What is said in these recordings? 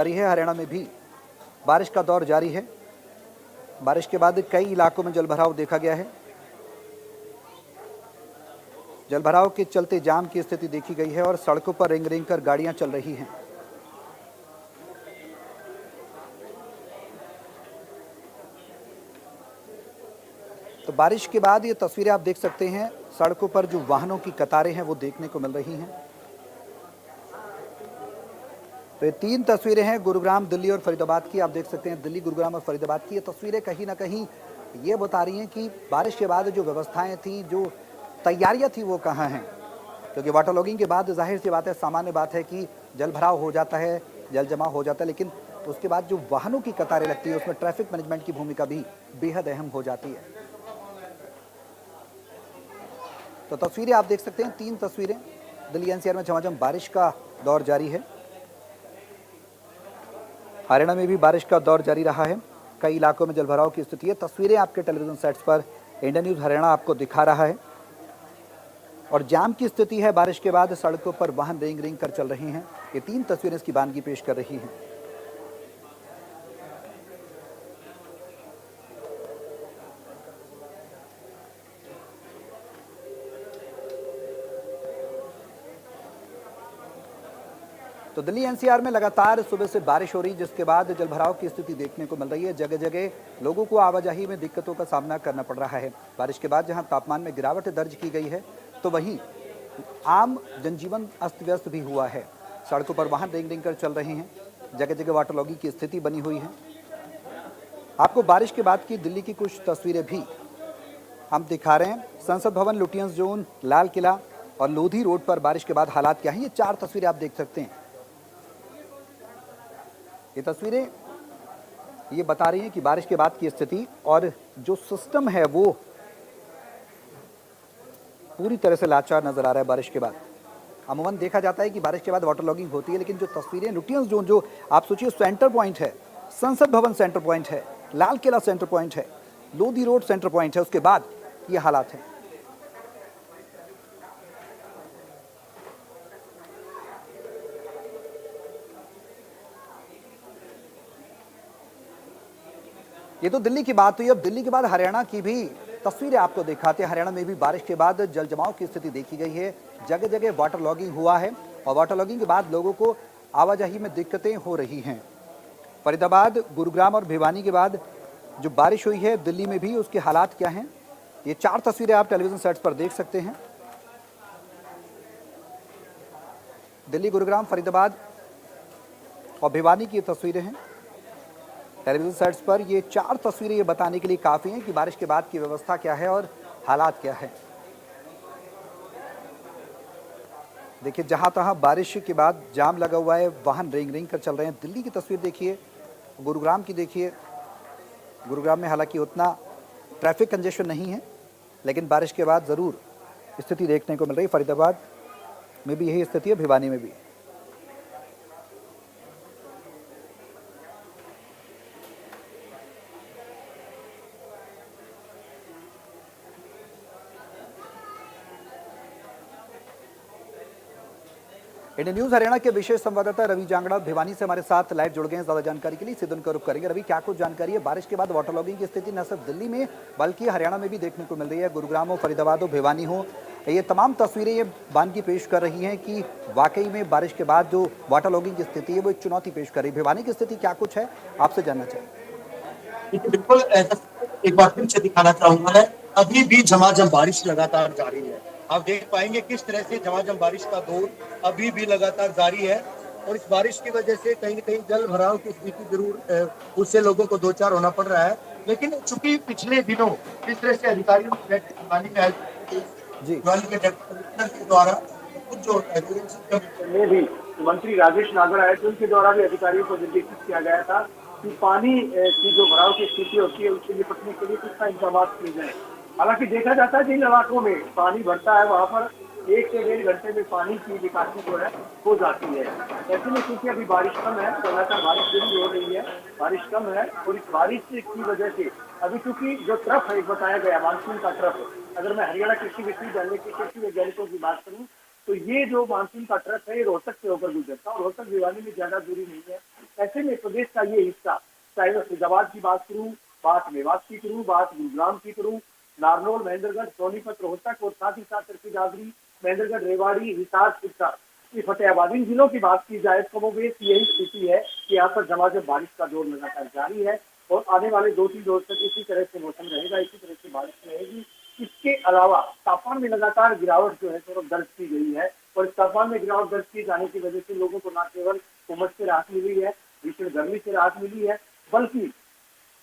जारी है। हरियाणा में भी बारिश का दौर जारी है। बारिश के बाद कई इलाकों में जलभराव देखा गया है। जलभराव के चलते जाम की स्थिति देखी गई है और सड़कों पर रेंग रेंग कर गाड़ियां चल रही हैं। तो बारिश के बाद ये तस्वीरें आप देख सकते हैं, सड़कों पर जो वाहनों की कतारें हैं वो देखने को मिल रही हैं। तो ये तीन तस्वीरें हैं गुरुग्राम, दिल्ली और फरीदाबाद की। आप देख सकते हैं दिल्ली, गुरुग्राम और फरीदाबाद की ये तस्वीरें कहीं ना कहीं ये बता रही हैं कि बारिश के बाद जो व्यवस्थाएं थी, जो तैयारियां थी, वो कहाँ हैं। क्योंकि वाटर लॉगिंग के बाद जाहिर सी बात है, सामान्य बात है कि जल भराव हो जाता है, जल जमाव हो जाता है, लेकिन उसके बाद जो वाहनों की कतारें लगती है उसमें ट्रैफिक मैनेजमेंट की भूमिका भी बेहद अहम हो जाती है। तो तस्वीरें आप देख सकते हैं, तीन तस्वीरें। दिल्ली एनसीआर में झमाझम बारिश का दौर जारी है। हरियाणा में भी बारिश का दौर जारी रहा है। कई इलाकों में जलभराव की स्थिति है। तस्वीरें आपके टेलीविजन सेट्स पर इंडिया न्यूज़ हरियाणा आपको दिखा रहा है। और जाम की स्थिति है। बारिश के बाद सड़कों पर वाहन रेंग रेंग कर चल रहे हैं। ये तीन तस्वीरें इसकी बानगी पेश कर रही हैं। तो दिल्ली एनसीआर में लगातार सुबह से बारिश हो रही, जिसके बाद जलभराव की स्थिति देखने को मिल रही है। जगह जगह लोगों को आवाजाही में दिक्कतों का सामना करना पड़ रहा है। बारिश के बाद जहां तापमान में गिरावट दर्ज की गई है, तो वहीं आम जनजीवन अस्त व्यस्त भी हुआ है। सड़कों पर वाहन रेंग रेंग कर चल रहे हैं। जगह जगह वाटर लॉगिंग की स्थिति बनी हुई है। आपको बारिश के बाद की दिल्ली की कुछ तस्वीरें भी हम दिखा रहे हैं। संसद भवन, लुटियंस जोन, लाल किला और लोधी रोड पर बारिश के बाद हालात क्या हैं, ये चार तस्वीरें आप देख सकते हैं। ये तस्वीरें ये बता रही हैं कि बारिश के बाद की स्थिति और जो सिस्टम है वो पूरी तरह से लाचार नजर आ रहा है। बारिश के बाद अमूमन देखा जाता है कि बारिश के बाद वाटर लॉगिंग होती है, लेकिन जो तस्वीरें लुटियंस जोन, जो आप सोचिए सेंटर पॉइंट है, संसद भवन सेंटर पॉइंट है, लाल किला सेंटर पॉइंट है, लोधी रोड सेंटर पॉइंट है, उसके बाद ये हालात हैं। ये तो दिल्ली की बात हुई। अब दिल्ली के बाद हरियाणा की भी तस्वीरें आपको दिखाते हैं। हरियाणा में भी बारिश के बाद जल जमाव की स्थिति देखी गई है। जगह जगह वाटर लॉगिंग हुआ है और वाटर लॉगिंग के बाद लोगों को आवाजाही में दिक्कतें हो रही हैं। फरीदाबाद, गुरुग्राम और भिवानी के बाद जो बारिश हुई है दिल्ली में भी, उसके हालात क्या हैं, ये चार तस्वीरें आप टेलीविजन सेट्स पर देख सकते हैं। दिल्ली, गुरुग्राम, फरीदाबाद और भिवानी की तस्वीरें हैं टेलीविजन सेट्स पर। ये चार तस्वीरें ये बताने के लिए काफ़ी हैं कि बारिश के बाद की व्यवस्था क्या है और हालात क्या है। देखिए, जहां तहां बारिश के बाद जाम लगा हुआ है, वाहन रेंग रेंग कर चल रहे हैं। दिल्ली की तस्वीर देखिए, गुरुग्राम की देखिए। गुरुग्राम में हालांकि उतना ट्रैफिक कंजेशन नहीं है, लेकिन बारिश के बाद ज़रूर स्थिति देखने को मिल रही है। फरीदाबाद में भी यही स्थिति है, भिवानी में भी। इंडियन न्यूज़ हरियाणा के विशेष संवाददाता रवि जांगड़ा भिवानी से हमारे साथ लाइव जुड़ गए हैं। ज्यादा जानकारी के लिए सीधे उनका रुख करेंगे। रवि, क्या कुछ जानकारी है? बारिश के बाद वाटर लॉगिंग की स्थिति न सिर्फ दिल्ली में बल्कि हरियाणा में भी देखने को मिल रही है। गुरुग्राम हो, फरीदाबाद हो, भिवानी हो, ये तमाम तस्वीरें ये बानगी पेश कर रही हैं कि वाकई में बारिश के बाद जो वाटर लॉगिंग की स्थिति है वो एक चुनौती पेश कर रही है। भिवानी की स्थिति क्या कुछ है, आपसे जानना चाहिए। बिल्कुल, एक बार फिर से दिखाना चाहूंगा मैं, अभी भी झमाझम बारिश लगातार जारी है। आप देख पाएंगे किस तरह से झमाझम बारिश का दौर अभी भी लगातार जारी है। और इस बारिश की वजह से कहीं न कहीं जल भराव की स्थिति जरूर उससे लोगों को दो चार होना पड़ रहा है। लेकिन चूंकि पिछले दिनों जिस तरह से अधिकारियों के द्वारा कुछ जो में भी मंत्री राजेश नागर आए थे, उनके द्वारा भी अधिकारियों को निर्देशित किया गया था कि पानी की जो भराव की स्थिति होती है उससे निपटने के लिए कुछ इंतजाम किए जाए। हालांकि देखा जाता है जिन इलाकों में पानी भरता है वहां पर 1 से 1.5 घंटे में पानी की निकासी जो है हो जाती है। ऐसे में क्योंकि अभी बारिश कम है, लगातार बारिश जरूर हो रही है, बारिश कम है और इस बारिश की वजह से अभी चूंकि जो ट्रफ है बताया गया मानसून का ट्रफ, अगर मैं हरियाणा कृषि विश्वविद्यालय के कृषि वैज्ञानिकों की बात करूँ तो ये जो मानसून का ट्रफ है ये रोहतक से होकर गुजरता है और रोहतक भिवानी में ज्यादा दूरी नहीं है। ऐसे में प्रदेश का ये हिस्सा, चाहे मैं फैजाबाद की बात करूँ, बात मेवात की करूँ, बात गुरुग्राम की करूँ, नारनौल, महेंद्रगढ़, सोनीपत, रोहतक और साथ ही साथ तरकी दादरी, महेंद्रगढ़, रेवाड़ी, हिसार, सिरसा, ये फतेहाबाद, इन जिलों की बात की जाए तो वो बेस यही स्थिति है कि यहाँ पर झमाझम बारिश का दौर लगातार जारी है और आने वाले 2-3 रोज तक इसी तरह से मौसम रहेगा, इसी तरह से बारिश रहेगी। इसके अलावा तापमान में लगातार गिरावट जो है दर्ज की गई है और इस तापमान में गिरावट दर्ज किए जाने की वजह से लोगों को न केवल उमस से राहत मिली है, भीषण गर्मी से राहत मिली है, बल्कि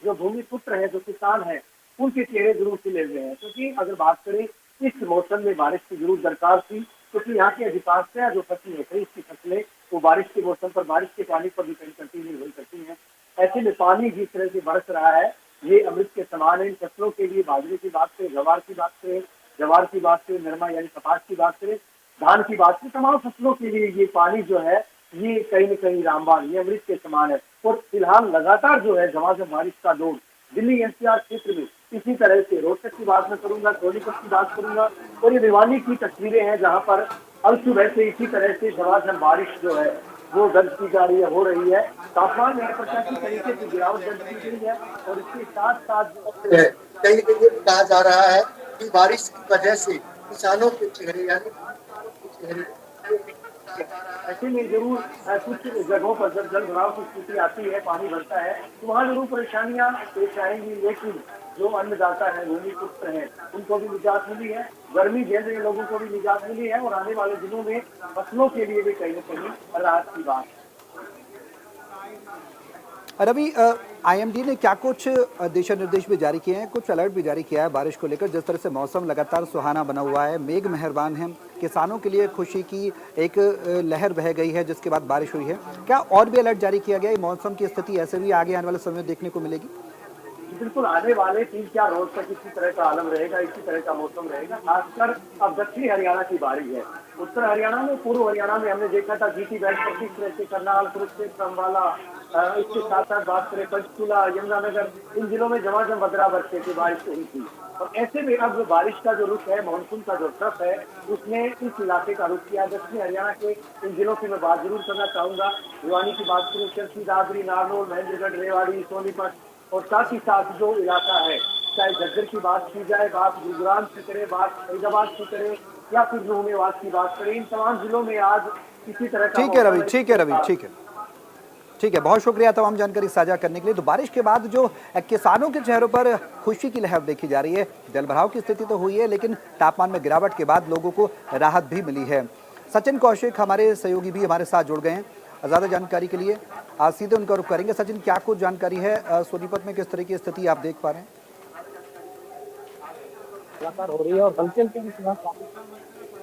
जो भूमि पुत्र है, जो किसान है, उनके चेहरे जरूर खिले हुए हैं। क्योंकि अगर बात करें इस मौसम में बारिश की जरूर दरकार थी, क्योंकि यहाँ की अधिकांशतः जो फसलें है, खरीफ की फसलें, वो बारिश के मौसम पर, बारिश के पानी पर डिपेंड करती हुई निर्भर करती हैं। ऐसे में पानी जिस तरह से बरस रहा है, ये अमृत के समान है। इन फसलों के लिए बाजरे की बात करें, गवार की बात करें, जवार की बात करें, नरमा यानी कपास की बात करें, धान की बात करें, तमाम फसलों के लिए ये पानी जो है ये कहीं न कहीं रामबाण, ये अमृत के समान है। और फिलहाल लगातार जो है झमाझम बारिश का दौर दिल्ली एनसीआर क्षेत्र में इसी तरह से, रोहतक की बात मैं करूंगा, सोनीपत की बात करूंगा और ये भिवानी की तस्वीरें हैं जहां पर अल सुबह से इसी तरह से झमाझम बारिश जो है वो दर्ज की जा रही है, हो रही है। तापमान में प्रकाशी तरीके से गिरावट दर्ज की गई है और इसके साथ साथ कहीं न कहीं कहा जा रहा है कि बारिश की वजह से किसानों के चेहरे यानी चेहरे ऐसे में जरूर कुछ जगहों पर जब जल भराव की स्थिति आती है, पानी भरता है, तो वहाँ जरूर परेशानियां पेश आएंगी, लेकिन जो अन्नदाता है, भूमि पुत्र है, उनको भी निजात मिली है, गर्मी झेल रहे लोगों को भी निजात मिली है और आने वाले दिनों में फसलों के लिए भी कहीं न कहीं राहत की बात है। रवि, आईएमडी ने क्या कुछ दिशा निर्देश भी जारी किए हैं, कुछ अलर्ट भी जारी किया है बारिश को लेकर? जिस तरह से मौसम लगातार सुहाना बना हुआ है, मेघ मेहरबान है, किसानों के लिए खुशी की एक लहर बह गई है जिसके बाद बारिश हुई है, क्या और भी अलर्ट जारी किया गया है? मौसम की स्थिति ऐसे भी आगे आने वाले समय में देखने को मिलेगी? बिल्कुल, आने वाले 3-4 रोज तक इसी तरह का आलम रहेगा, इसी तरह का मौसम रहेगा। खासकर अब दक्षिणी हरियाणा की बारी है। उत्तर हरियाणा में, पूर्व हरियाणा में हमने देखा था जीटी बैंक पर किस तरह से करनाल, कुरुक्षेत्र, अम्बाला, इसके साथ साथ बात करें पंचकूला, यमुनानगर, इन जिलों में झमाझम बदरा बरसे की बारिश हुई थी। और ऐसे में अब बारिश का जो रुख है, मानसून का जो ट्रफ है, उसने इस इलाके का रुख किया। दक्षिणी हरियाणा के इन जिलों की मैं बात जरूर करना चाहूंगा। भिवानी की बात करूँ, तरकी दादरी, नारनौल, महेंद्रगढ़, रेवाड़ी, सोनीपत और साथ ही साथ जो इलाका है, चाहे झज्जर की बात की जाए, बात गुरुग्राम की करें, बात फरीदाबाद की करें या फिर जो मेवात की बात करें, इन तमाम जिलों में आज किसी तरह का ठीक है रवि, ठीक है रवि, ठीक है, ठीक है, बहुत शुक्रिया तमाम जानकारी साझा करने के लिए। तो बारिश के बाद जो किसानों के चेहरों पर खुशी की लहर देखी जा रही है, जलभराव की स्थिति तो हुई है लेकिन तापमान में गिरावट के बाद लोगों को राहत भी मिली है। सचिन कौशिक हमारे सहयोगी भी हमारे साथ जुड़ गए हैं ज़्यादा जानकारी के लिए, आज सीधे उनका रुख करेंगे। सचिन, क्या कुछ जानकारी है, सोनीपत में किस तरह की स्थिति आप देख पा रहे हैं? लगातार हो रही है और हल्के हल्के,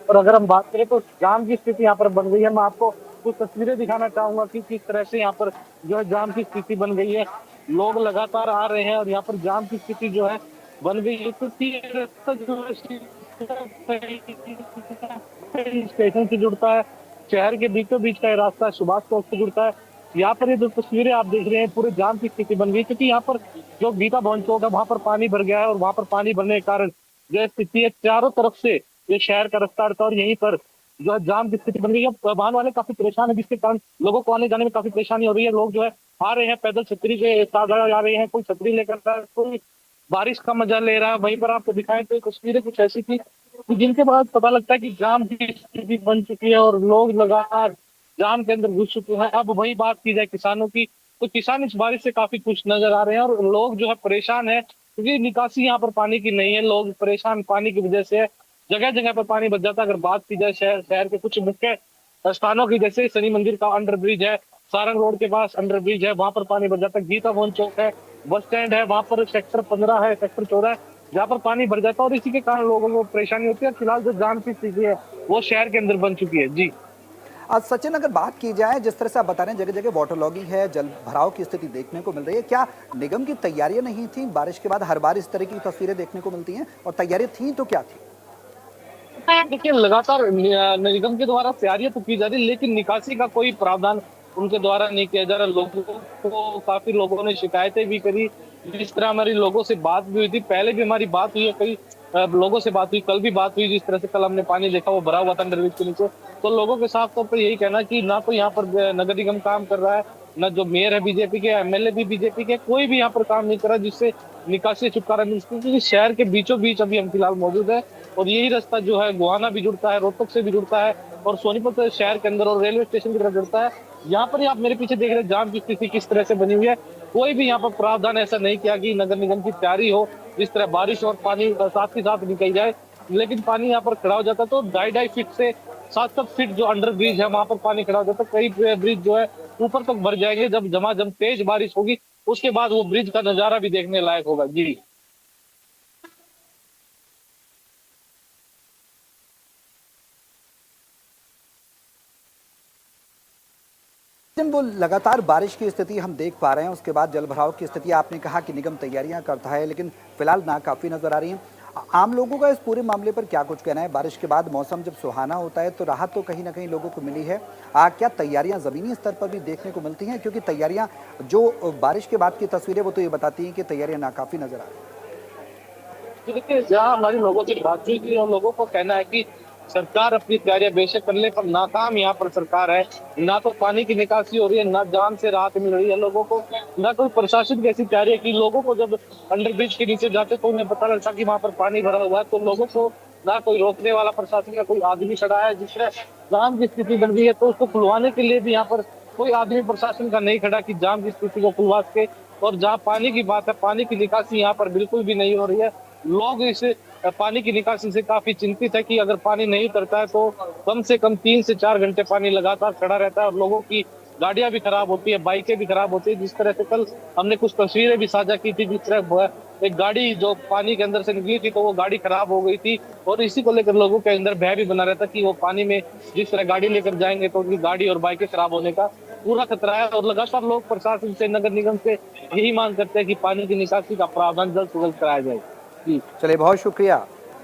और अगर हम बात करें तो जाम की स्थिति यहाँ पर बन गई है। मैं आपको कुछ तस्वीरें दिखाना चाहूंगा कि किस तरह से यहाँ पर जो है जाम की स्थिति बन गई है। लोग लगातार आ रहे हैं और यहाँ पर जाम की स्थिति जो है बन गई है, क्योंकि रास्ता जो है स्टेशन से जुड़ता है, शहर के बीचों बीच का ये रास्ता सुभाष चौक से जुड़ता है। यहाँ पर ये जो तस्वीरें आप देख रहे हैं, पूरे जाम की स्थिति बन गई, क्योंकि यहाँ पर जो गीता भवन चौक है वहां पर पानी भर गया है और वहां पर पानी भरने के कारण जो स्थिति है, चारों तरफ से ये शहर का रास्ता था और यहीं पर जो है जाम की स्थिति बन गई है। वाहन वाले काफी परेशान है, जिसके कारण लोगों को आने जाने में काफी परेशानी हो रही है। लोग जो है आ रहे हैं पैदल, छतरी के साथ आ रहे हैं, कोई छतरी लेकर, कोई बारिश का मजा ले रहा है। वहीं पर आपको दिखाएं तो तस्वीरें कुछ ऐसी थी जिनके बाद पता लगता है कि जाम की स्थिति बन चुकी है और लोग लगातार जाम के अंदर घुस चुके हैं। अब वही बात की जाए किसानों की, तो किसान इस बारिश से काफी खुश नजर आ रहे हैं और लोग जो है परेशान है, क्योंकि निकासी यहाँ पर पानी की नहीं है। लोग परेशान पानी की वजह से, जगह जगह पर पानी बच जाता है। अगर बात की जाए शहर के कुछ मुख्य स्थानों की, जैसे शनि मंदिर का अंडर ब्रिज है, सारंग रोड के पास अंडर ब्रिज है, वहां पर पानी भर जाता है। गीता भवन चौक है, बस स्टैंड है, वहां पर सेक्टर 15 है, सेक्टर 14 है, जहाँ पर पानी भर जाता है और इसी के कारण लोगों को परेशानी होती है। फिलहाल जो जाम की स्थिति है वो शहर के अंदर बन चुकी है। जी सचिन, अगर बात की जाए, जिस तरह से आप बता रहे हैं जगह जगह वाटर लॉगिंग है, जल भराव की स्थिति देखने को मिल रही है, क्या निगम की तैयारियां नहीं थी? बारिश के बाद हर बार इस तरह की तस्वीरें देखने को मिलती हैं, और तैयारियां थी तो क्या थी? देखिए, लगातार निगम के द्वारा तैयारियां तो की जा रही, लेकिन निकासी का कोई प्रावधान उनके द्वारा नहीं किया जा रहा। लोगों को, काफी लोगों ने शिकायतें भी करी। जिस तरह हमारी लोगों से बात भी हुई थी, पहले भी हमारी बात हुई है, कई लोगों से बात हुई, कल भी बात हुई। जिस तरह से कल हमने पानी देखा वो भरा हुआ था अंडरब्रिज के नीचे, तो लोगों के साफ तौर पर यही कहना कि ना तो यहाँ पर नगर निगम काम कर रहा है, न जो मेयर है बीजेपी के, एमएलए भी बीजेपी के, कोई भी यहाँ पर काम नहीं कर रहा जिससे निकासी से छुटकारा मिल सके, क्योंकि शहर के बीचों बीच अभी हम फिलहाल मौजूद है और यही रास्ता जो है गोहाना भी जुड़ता है, रोहतक से भी जुड़ता है और सोनीपत शहर के अंदर और रेलवे स्टेशन की तरफ जुड़ता है। यहाँ पर ही आप मेरे पीछे देख रहे हैं जाम की स्थिति किस तरह से बनी हुई है। कोई भी यहाँ पर प्रावधान ऐसा नहीं किया कि नगर निगम की तैयारी हो जिस तरह बारिश और पानी साथ ही साथ निकल जाए, लेकिन पानी यहाँ पर खड़ा हो जाता तो 2.5 फीट से 7 फीट जो अंडर ब्रिज है वहां पर पानी खड़ा हो जाता। कई ब्रिज जो है ऊपर तक भर जाएंगे जब जब तेज बारिश होगी, उसके बाद वो ब्रिज का नजारा भी देखने लायक होगा। जी लेकिन वो लगातार बारिश की स्थिति हम देख पा रहे हैं, उसके बाद जलभराव की स्थिति आपने कहा कि निगम तैयारियां करता है, लेकिन फिलहाल नाकाफी नजर आ रही हैं। आम लोगों का इस पूरे मामले पर क्या कुछ कहना है? बारिश के बाद मौसम जब सुहाना होता है तो राहत तो कहीं ना कहीं लोगों को मिली है। क्या तैयारियां जमीनी स्तर पर भी देखने को मिलती हैं? क्योंकि तैयारियां जो बारिश के बाद की तस्वीरें वो तो ये बताती हैं कि तैयारियां नाकाफी नजर आ रही हैं। तो देखिए, जहाँ हमारी लोगों की बातचीत की और लोगों को कहना है कि सरकार अपनी तैयारियां बेशक कर ले पर नाकाम यहाँ पर सरकार है। ना तो पानी की निकासी हो रही है, ना जान से राहत मिल रही है लोगों को, ना कोई प्रशासन की ऐसी तैयारी है कि लोगों को जब अंडर ब्रिज के नीचे जाते तो उन्हें पता लगता कि वहां पर पानी भरा हुआ है, तो लोगों को ना कोई रोकने वाला प्रशासन का कोई आदमी खड़ा है। जिस तरह जाम की स्थिति बन रही है तो उसको खुलवाने के लिए भी यहाँ पर कोई आदमी प्रशासन का नहीं खड़ा कि जाम की स्थिति को खुलवा सके। और जहाँ पानी की बात है, पानी की निकासी यहाँ पर बिल्कुल भी नहीं हो रही है। लोग इस पानी की निकासी से काफी चिंतित है कि अगर पानी नहीं उतरता है तो कम से कम 3 से 4 घंटे पानी लगातार खड़ा रहता है और लोगों की गाड़ियां भी खराब होती है, बाइकें भी खराब होती है। जिस तरह से कल हमने कुछ तस्वीरें भी साझा की थी, जिस तरह एक गाड़ी जो पानी के अंदर से निकली थी तो वो गाड़ी खराब हो गई थी और इसी को लेकर लोगों के अंदर भय भी बना रहता कि वो पानी में जिस तरह गाड़ी लेकर जाएंगे तो उनकी गाड़ी और बाइकें खराब होने का पूरा खतरा है। और लगातार लोग प्रशासन से, नगर निगम से यही मांग करते हैं कि पानी की निकासी का प्रावधान जल्द से जल्द कराया जाए। चलिए, बहुत शुक्रिया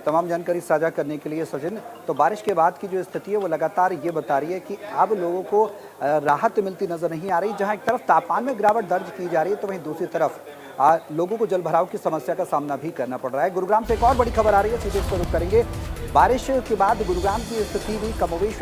तमाम जानकारी साझा करने के लिए सचिन। तो बारिश के बाद की जो स्थिति है वो लगातार ये बता रही है कि अब लोगों को राहत मिलती नजर नहीं आ रही। जहां एक तरफ तापमान में गिरावट दर्ज की जा रही है तो वहीं दूसरी तरफ लोगों को जलभराव की समस्या का सामना भी करना पड़ रहा है। गुरुग्राम से एक और बड़ी खबर आ रही है, सीधे इस पर रुख करेंगे। बारिश के बाद गुरुग्राम की स्थिति भी कमोवेश